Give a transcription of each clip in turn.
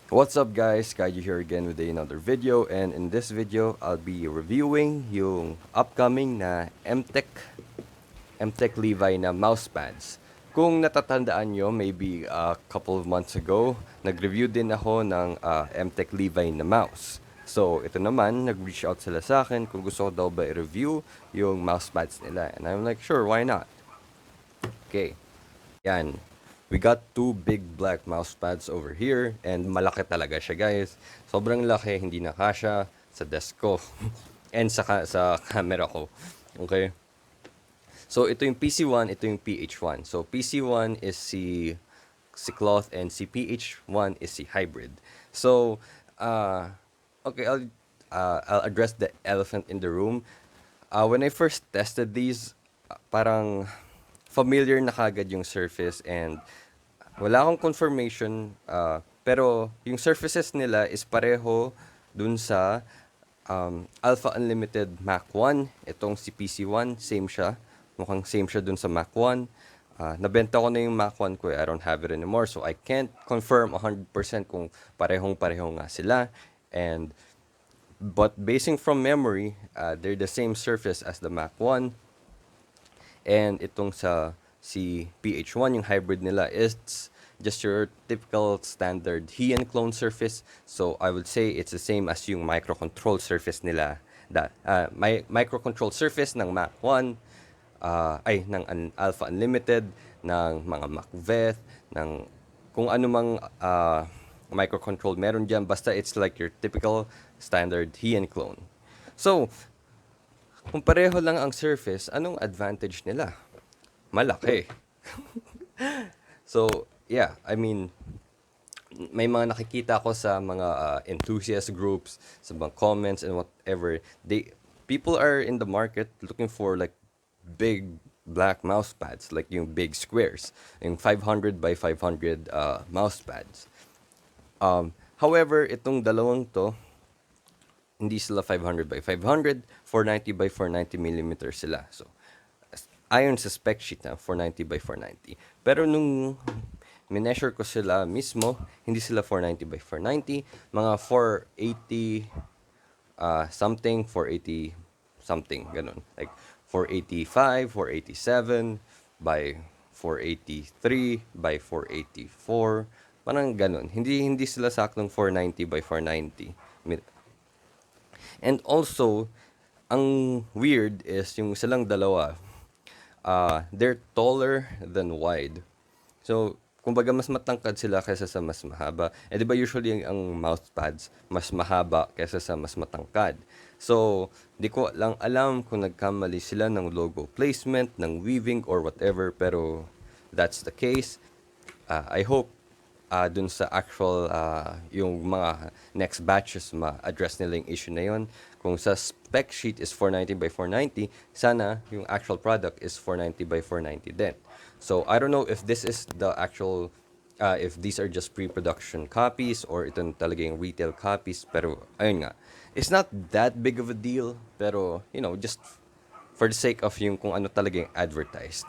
What's up guys, Kaiju here again with another video, and in this video I'll be reviewing yung upcoming na Mtech LEVI na mousepads. Kung natatandaan nyo, maybe a couple of months ago, nag-review din ako ng Mtech LEVI na mouse. So ito naman, nag-reach out sila sa akin kung gusto ko daw ba i-review yung mousepads nila. And I'm like, sure, why not? Okay, yan. We got two big black mouse pads over here, and malaki talaga siya guys. Sobrang laki, hindi na kasya sa desk ko and sa camera ko. Okay? So ito yung PC1, ito yung PH1. So PC1 is si cloth and si PH1 is si hybrid. So okay, I'll address the elephant in the room. When I first tested these, parang familiar na kagad yung surface and wala akong confirmation, pero yung surfaces nila is pareho dun sa Alpha Unlimited Mac 1. Itong si PC1, same siya. Mukhang same siya dun sa Mac 1. Nabenta ko na yung Mac 1 ko, I don't have it anymore. So I can't confirm 100% kung parehong-pareho nga sila. But basing from memory, they're the same surface as the Mac 1. And itong si PH1, yung hybrid nila, is just your typical standard he and clone surface. So I would say it's the same as yung microcontrol surface nila. Microcontrol surface ng Mac 1, ng Alpha Unlimited, ng mga MacVeth, ng kung ano mang microcontrol meron dyan. Basta it's like your typical standard he and clone. So, kung pareho lang ang surface, anong advantage nila? Malaki. So, yeah, I mean, may mga nakikita ko sa mga enthusiast groups, sa mga comments and whatever. People are in the market looking for like big black mouse pads, like yung big squares, yung 500 by 500 mouse pads. However, itong dalawang to, hindi sila 500 by 500, 490 by 490 millimeters sila. So, ayon sa spec sheet na 490 by 490. Pero nung mineasure ko sila mismo, hindi sila 490 by 490, mga 480 something, 480 something, ganun. Like 485, 487 by 483 by 484, parang ganun. Hindi sila saktong 490 by 490. And also, ang weird is yung silang dalawa, they're taller than wide. So, kumbaga mas matangkad sila kaysa sa mas mahaba. Eh, di ba usually ang mouse pads mas mahaba kaysa sa mas matangkad. So, di ko lang alam kung nagkamali sila ng logo placement, ng weaving, or whatever. Pero, that's the case. I hope dun sa actual yung mga next batches ma-address nila yung issue na yun. Kung sa spec sheet is 490 by 490, sana yung actual product is 490 by 490 din. So I don't know if this is the actual if these are just pre-production copies or ito talaga yung retail copies, pero ayun nga, it's not that big of a deal, pero you know, just for the sake of yung kung ano talaga yung advertised.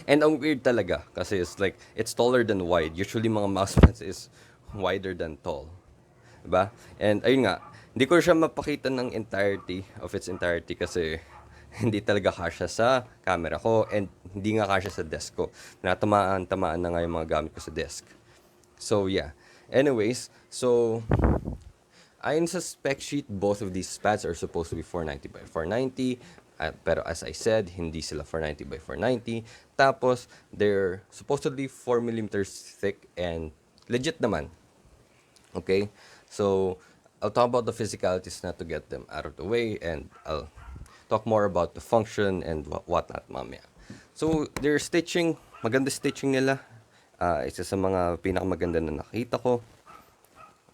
And ang weird talaga kasi it's like it's taller than wide. Usually mga mousepads is wider than tall. Diba? And ayun nga, hindi ko siya mapakita ng its entirety kasi hindi talaga kasya sa camera ko and hindi nga kasya sa desk ko. Natamaan na nga yung mga gamit ko sa desk. So yeah. Anyways, so ayon sa spec sheet, both of these pads are supposed to be 490 by 490. Pero as I said, hindi sila 490 by 490. Tapos, they're supposedly 4 millimeters thick and legit naman. Okay? So, I'll talk about the physicalities na to get them out of the way, and I'll talk more about the function and whatnot mamaya. So, their stitching, maganda stitching nila. Isa sa mga pinakamaganda na nakita ko.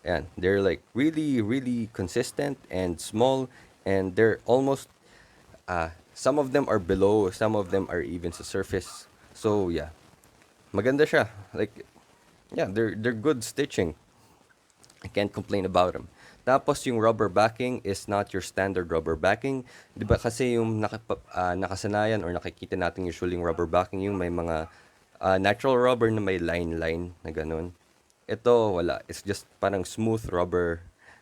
And they're like really, really consistent and small, and they're almost some of them are below, some of them are even sa surface. So yeah, maganda siya. Like, yeah, they're good stitching. I can't complain about them. Tapos yung rubber backing is not your standard rubber backing. 'Di ba kasi yung nakasanayan or nakikita natin usually yung rubber backing yung may mga natural rubber na may line na ganun. Ito, wala. It's just parang smooth rubber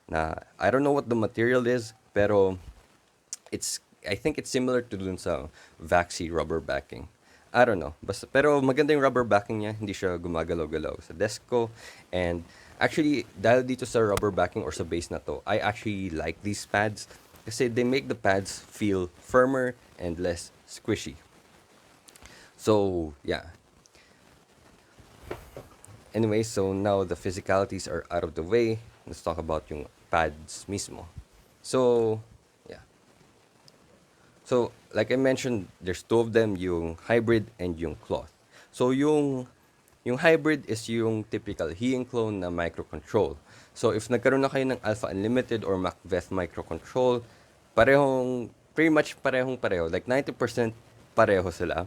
na I don't know what the material is, pero I think it's similar to dun sa Vaxi rubber backing. I don't know. Basta, pero maganda yung rubber backing niya. Hindi siya gumagalaw-galaw sa desk ko. And actually, dahil dito sa rubber backing or sa base na to, I actually like these pads kasi they make the pads feel firmer and less squishy. So, yeah. Anyway, so now the physicalities are out of the way. Let's talk about yung pads mismo. So, yeah. So, like I mentioned, there's two of them, yung hybrid and yung cloth. So, yung hybrid is yung typical Hien clone na microcontrol. So, if nagkaroon na kayo ng Alpha Unlimited or MacVeth microcontrol, pretty much pareho. Like 90% pareho sila.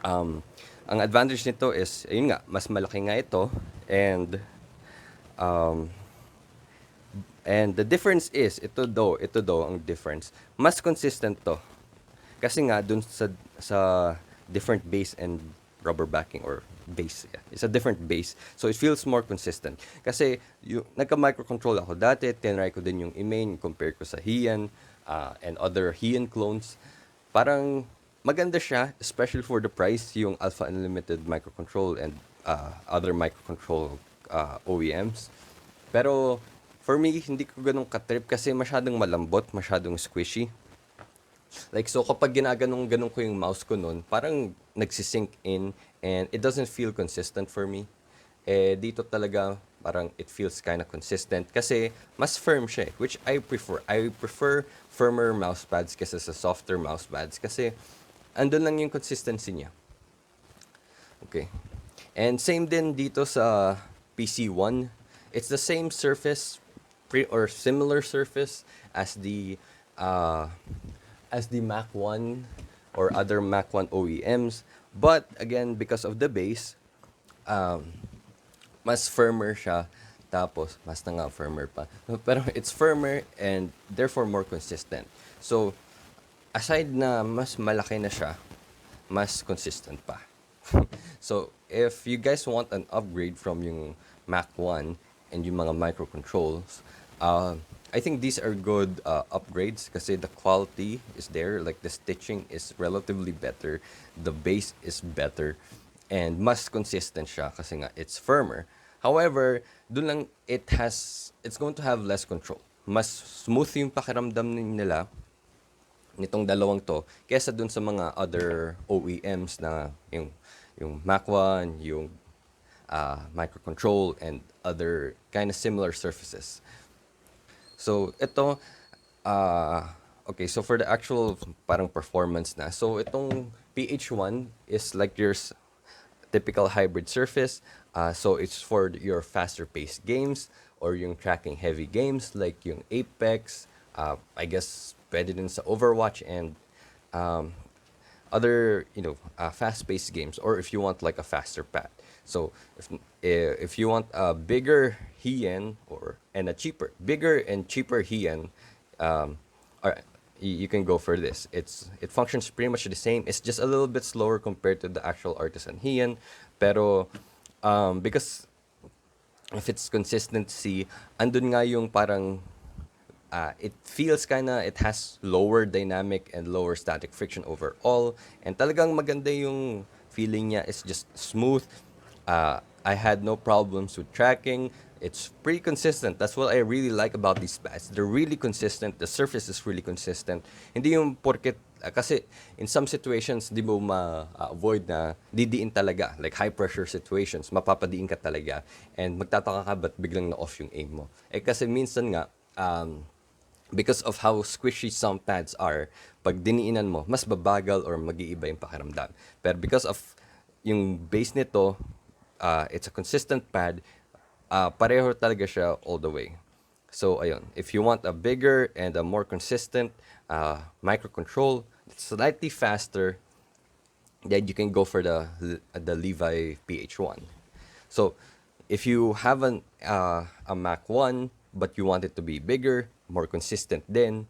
Ang advantage nito is, ayun nga, mas malaki nga ito. Um, and the difference is, ito daw ang difference. Mas consistent to. Kasi nga, dun sa different base and rubber backing or base. Yeah. It's a different base. So, it feels more consistent. Kasi, nagka-microcontrol ako dati, tinry ko din yung main compare ko sa Hien and other Hien clones. Parang, maganda siya, especially for the price, yung Alpha Unlimited microcontrol and other microcontrol OEMs. Pero, for me, hindi ko ganun katrip kasi masyadong malambot, masyadong squishy. Like, so kapag ginaganong-ganon ko yung mouse ko nun, parang nagsisink in and it doesn't feel consistent for me. Eh, dito talaga, parang it feels kind of consistent kasi mas firm siya, which I prefer. I prefer firmer mousepads kaysa sa softer mousepads kasi andun lang yung consistency niya. Okay. And same din dito sa PC1. It's the same surface or similar surface uh, as the Mac 1 or other Mac 1 OEMs. But again, because of the base, mas firmer siya. Tapos, mas na nga firmer pa. Pero it's firmer and therefore more consistent. So, aside na mas malaki na siya, mas consistent pa. So, if you guys want an upgrade from yung Mac 1 and yung mga microcontrols, I think these are good upgrades kasi the quality is there, like the stitching is relatively better, the base is better, and mas consistent siya kasi nga it's firmer. However, dun lang it's going to have less control. Mas smooth yung pakiramdam nila nitong dalawang to kaysa dun sa mga other OEMs na yung Mac 1, yung microcontrol and other kind of similar surfaces. So ito okay, so for the actual parang performance na. So itong PH1 is like your typical hybrid surface. So it's for your faster paced games or yung tracking heavy games like yung Apex, I guess pwede din sa Overwatch and other fast-paced games, or if you want like a faster pad. So if you want a bigger Hien and a bigger and cheaper Hien, or you can go for this. It functions pretty much the same. It's just a little bit slower compared to the actual artisan Hien, pero because of its consistency, andun nga yung parang it feels it has lower dynamic and lower static friction overall. And talagang maganda yung feeling niya. It's just smooth. I had no problems with tracking. It's pretty consistent. That's what I really like about these pads. They're really consistent. The surface is really consistent. Hindi yung porket, kasi in some situations, di mo ma-avoid na didiin talaga. Like high pressure situations, mapapadiin ka talaga. And magtataka ka ba't biglang na-off yung aim mo. Eh kasi minsan nga, because of how squishy some pads are, pag diniinan mo, mas babagal or mag-iiba yung pakiramdam. Pero because of yung base nito, it's a consistent pad, pareho talaga siya all the way. So, ayun. If you want a bigger and a more consistent microcontrol, slightly faster, then you can go for the Levi PH1. So, if you have a Mac 1, but you want it to be bigger, more consistent din,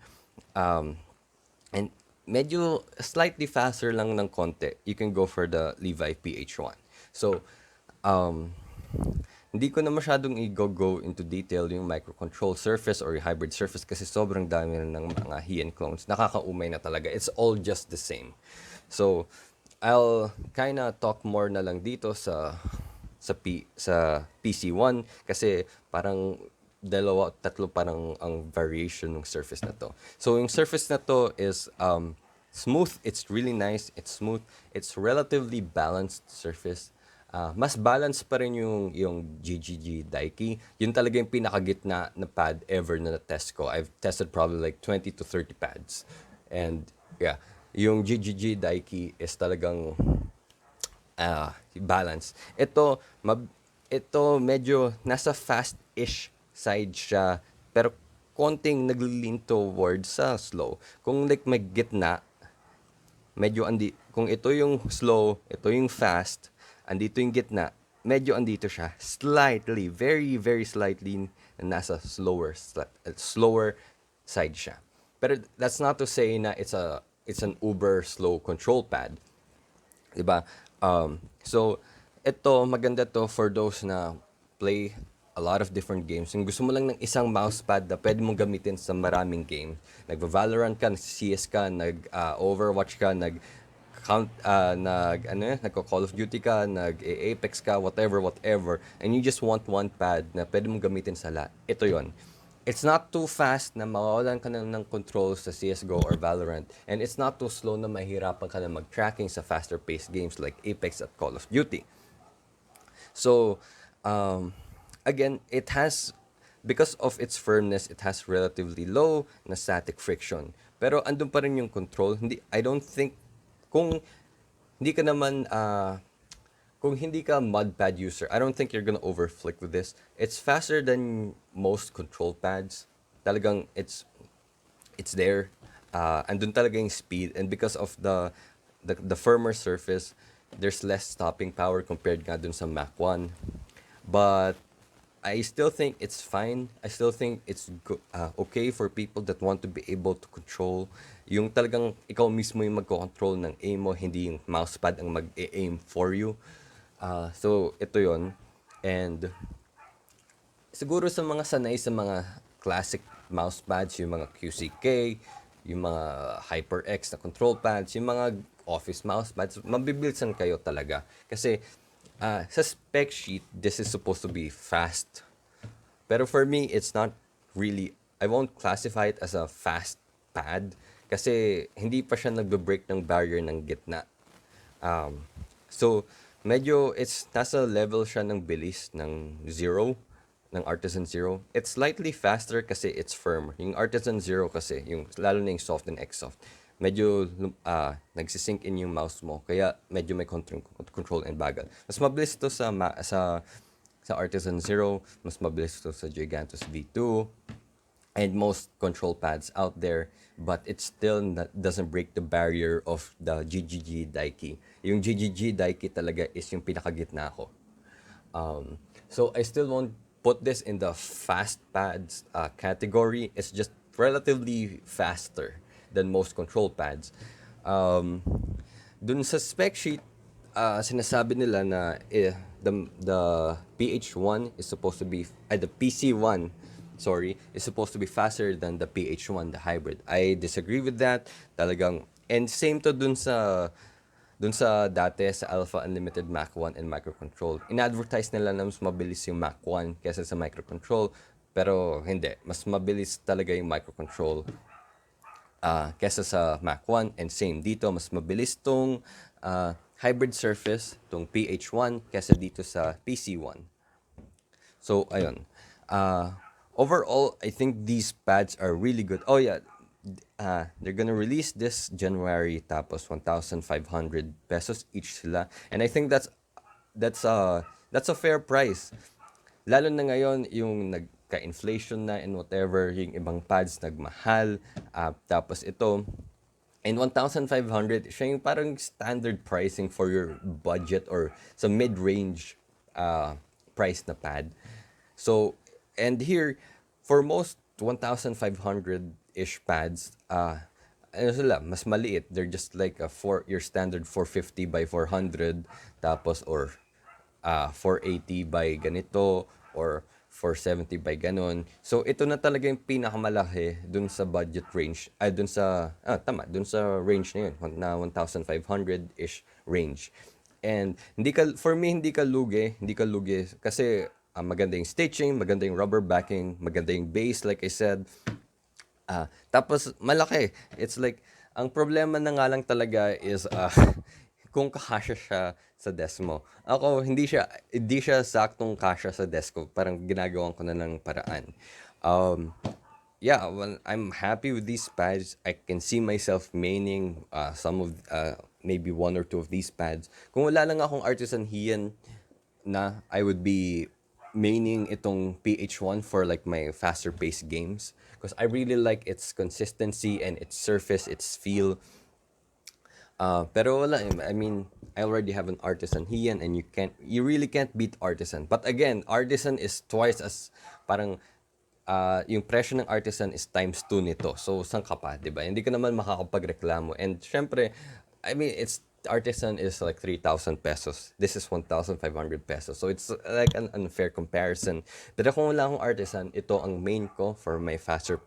and medyo slightly faster lang ng konti, you can go for the Levi PH1. So, Hindi ko na masyadong i-go into detail yung microcontrol surface or yung hybrid surface kasi sobrang dami na ng mga hidden clones. Nakakaumay na talaga. It's all just the same. So, I'll kinda talk more na lang dito sa PC1 kasi parang dalawa, tatlo parang ang variation ng surface na to. So, yung surface na to is smooth. It's really nice. It's smooth. It's relatively balanced surface. Mas balance pa rin yung GGG Daiki. Yun talaga yung pinakagitna na pad ever na na-test ko. I've tested probably like 20 to 30 pads. And yeah, yung GGG Daiki is talagang balance. Ito medyo nasa fast-ish side siya, pero konting nagli-lean towards sa slow. Kung like may gitna, medyo kung ito yung slow, ito yung fast, andito yung gitna, medyo andito siya. Slightly, very, very slightly, nasa slower side siya. Pero that's not to say na it's an uber slow control pad. 'Di ba? So ito maganda to for those na play a lot of different games. Yung gusto mo lang ng isang mousepad na pwede mong gamitin sa maraming game. Nagva-Valorant ka, nag-CS ka, nag-Overwatch ka, nagko-Call of Duty ka, nag-Apex ka, whatever, and you just want one pad na pwede mong gamitin sa lahat. Ito 'yon. It's not too fast na mawawalan ka ng control sa CSGO or Valorant. And it's not too slow na mahirapan ka na mag-tracking sa faster-paced games like Apex at Call of Duty. So, again, because of its firmness, it has relatively low na static friction. Pero andun pa rin yung control. I don't think, kung hindi ka naman, kung hindi ka mudpad user, I don't think you're gonna overflick with this. It's faster than most control pads. Talagang it's there. Andun talaga yung speed, and because of the firmer surface, there's less stopping power compared nga dun sa Mac 1. But I still think it's fine. I still think it's okay for people that want to be able to control yung talagang ikaw mismo yung magko-control ng aim mo, hindi yung mousepad ang mag-aim for you. So ito yon. And siguro sa mga sanay sa mga classic mousepads, yung mga QCK, yung mga HyperX na control pads, yung mga office mousepads, mabibilsan kayo talaga. Kasi sa spec sheet, this is supposed to be fast. Pero for me, it's not really, I won't classify it as a fast pad kasi hindi pa siya nagbe-break ng barrier ng gitna. So, medyo nasa level siya ng bilis ng Zero, ng Artisan Zero. It's slightly faster kasi it's firm. Yung Artisan Zero kasi, lalo na yung soft and X-soft, medyo nagsisink in yung mouse mo. Kaya medyo may control and bagal. Mas mabilis to sa Artisan Zero, mas mabilis to sa Gigantus V2, and most control pads out there, but it still doesn't break the barrier of the GGG Daiki. Yung GGG Daiki talaga is yung pinakagitna ko. So I still won't put this in the fast pads category. It's just relatively faster than most control pads. Dun sa spec sheet, sinasabi nila na the PH1 is supposed to be, the PC1, sorry, is supposed to be faster than the PH1, the hybrid. I disagree with that. Talagang, and same to dun sa dati sa Alpha Unlimited Mac 1 and Microcontrol. In-advertise nila na mas mabilis yung Mac 1 kaysa sa Microcontrol, pero hindi. Mas mabilis talaga yung Microcontrol kesa sa Mac 1, and same dito, mas mabilis tong hybrid surface, tong PH1 kesa dito sa PC1. So ayun, overall I think these pads are really good. Oh yeah, they're gonna release this January, tapos 1,500 pesos each sila, and I think that's a fair price, lalo na ngayon yung nagka-inflation na and whatever, yung ibang pads nagmahal, tapos ito, and 1,500 siya yung parang standard pricing for your budget or sa mid-range price na pad. So, and here, for most 1,500-ish pads, ano sila, mas maliit. They're just like your standard 450 by 400, tapos, or 480 by ganito or 470 by ganon. So ito na talaga yung pinakamalaki dun sa budget range, ay dun sa dun sa range na yun na 1,500-ish range. And hindi ka lugi kasi maganda yung stitching, maganda yung rubber backing, maganda yung base like I said. Tapos malaki. It's like, ang problema na nga lang talaga is kung kakasya siya sa desk mo. Ako, hindi siya saktong kasya sa desk ko. Parang ginagawan ko na ng paraan. Um, yeah, well, I'm happy with these pads. I can see myself maining maybe one or two of these pads. Kung wala lang akong artisan hiyan na, I would be maining itong PH1 for like my faster paced games because I really like its consistency and its surface, its feel. Pero wala, I mean, I already have an artisan hiyan and you really can't beat artisan. But again, artisan is twice as, parang, yung presyo ng artisan is times 2 nito. So, saan ka pa, di ba? Hindi ka naman makakapagreklamo. And syempre, I mean, artisan is like 3,000 pesos. This is 1,500 pesos. So, it's like an unfair comparison. Pero kung wala akong artisan, ito ang main ko for my faster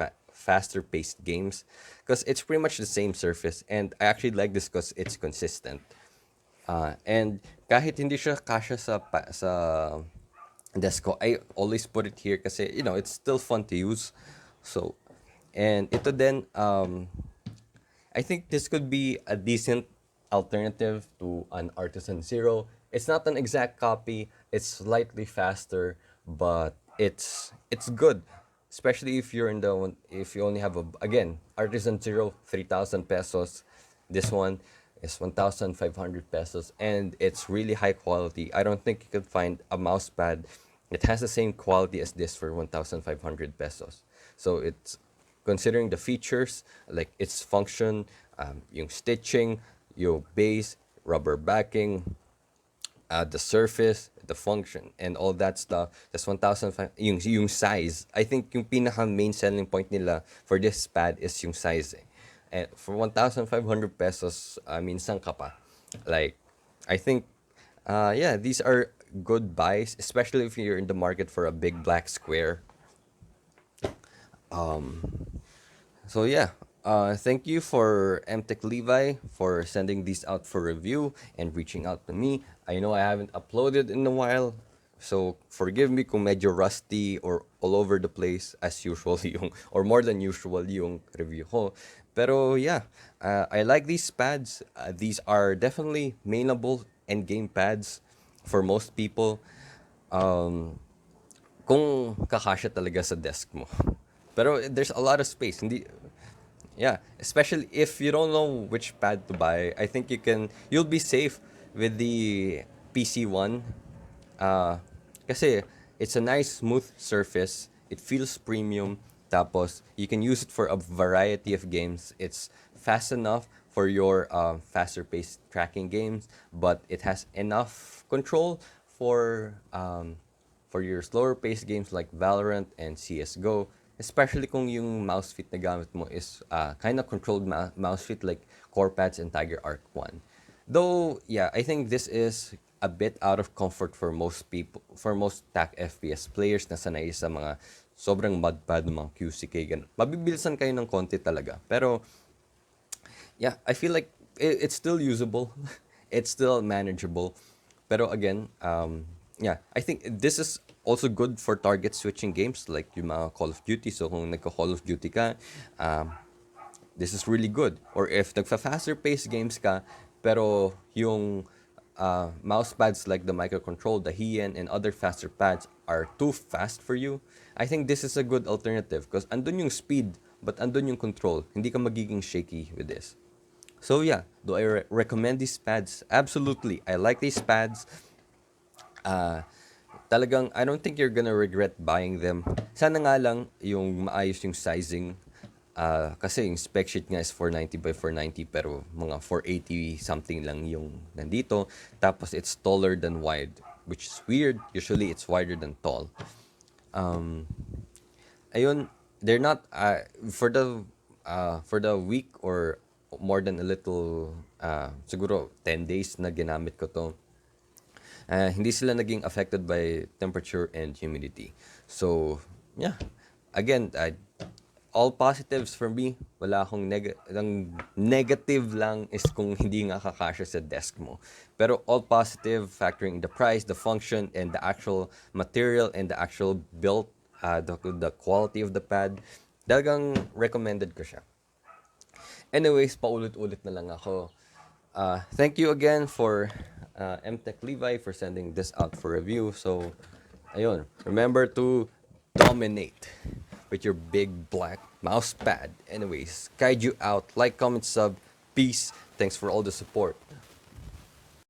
paced games because it's pretty much the same surface and I actually like this because it's consistent. And kahit hindi siya kasya sa desk ko, I always put it here kasi it's still fun to use. So, and ito din, I think this could be a decent alternative to an Artisan Zero. It's not an exact copy. It's slightly faster, but it's good. Especially if you're in the one, if you only have again, Artisan Zero 3,000 pesos. This one is 1,500 pesos and it's really high quality. I don't think you could find a mouse pad that has the same quality as this for 1,500 pesos. So it's considering the features, like its function, yung stitching, yung base, rubber backing, the surface, the function, and all that stuff. That's 1,005. Yung size. I think yung pinaka main selling point nila for this pad is yung size. And for 1,500 pesos, minsan ka pa. Like, I think, yeah, these are good buys, especially if you're in the market for a big black square. So yeah, thank you for Mtech Levi for sending these out for review and reaching out to me. I know I haven't uploaded in a while, so forgive me kung medyo rusty or all over the place as usual or more than usual yung review ko. Pero yeah, I like these pads. These are definitely mainable end game pads for most people. Kung kakasya talaga sa desk mo. Pero there's a lot of space. Hindi, yeah, especially if you don't know which pad to buy, I think you'll be safe with the PC one. Kasi it's a nice smooth surface. It feels premium. Tapos you can use it for a variety of games. It's fast enough for your faster paced tracking games, but it has enough control for your slower paced games like Valorant and CS:GO, especially kung yung mouse fit na gamit mo is kind of controlled mouse fit like CorePads and Tiger Arc 1. Though, yeah, I think this is a bit out of comfort for most people, for most TAC FPS players na sanay sa mga sobrang mudpad ng mga QCK. Ganun. Mabibilisan kayo ng konti talaga. Pero, yeah, I feel like it's still usable. It's still manageable. Pero again, yeah, I think this is also good for target switching games like yung mga Call of Duty. So kung nagka-Call of Duty ka, this is really good. Or if nagfa-faster paced games ka, pero yung mouse pads like the microcontrol, the Hien, and other faster pads are too fast for you, I think this is a good alternative because andun yung speed, but andun yung control. Hindi ka magiging shaky with this. So yeah, do I recommend these pads? Absolutely. I like these pads. Talagang I don't think you're gonna regret buying them. Sana nga lang yung maayos yung sizing. Kasi yung spec sheet nga is 490 by 490 pero mga 480 something lang yung nandito. Tapos it's taller than wide, which is weird. Usually it's wider than tall. Ayun, they're not for the week or more than a little siguro 10 days na ginamit ko to. Hindi sila naging affected by temperature and humidity. So, yeah. Again, all positives for me. Wala akong ang negative lang is kung hindi nga kakasya sa desk mo. Pero all positive, factoring the price, the function, and the actual material and the actual built, the quality of the pad, talagang recommended ko siya. Anyways, paulit-ulit na lang ako. Thank you again for Mtech Levi for sending this out for review. So, ayun. Remember to dominate with your big black mouse pad. Anyways, Kaiju out. Like, comment, sub. Peace. Thanks for all the support.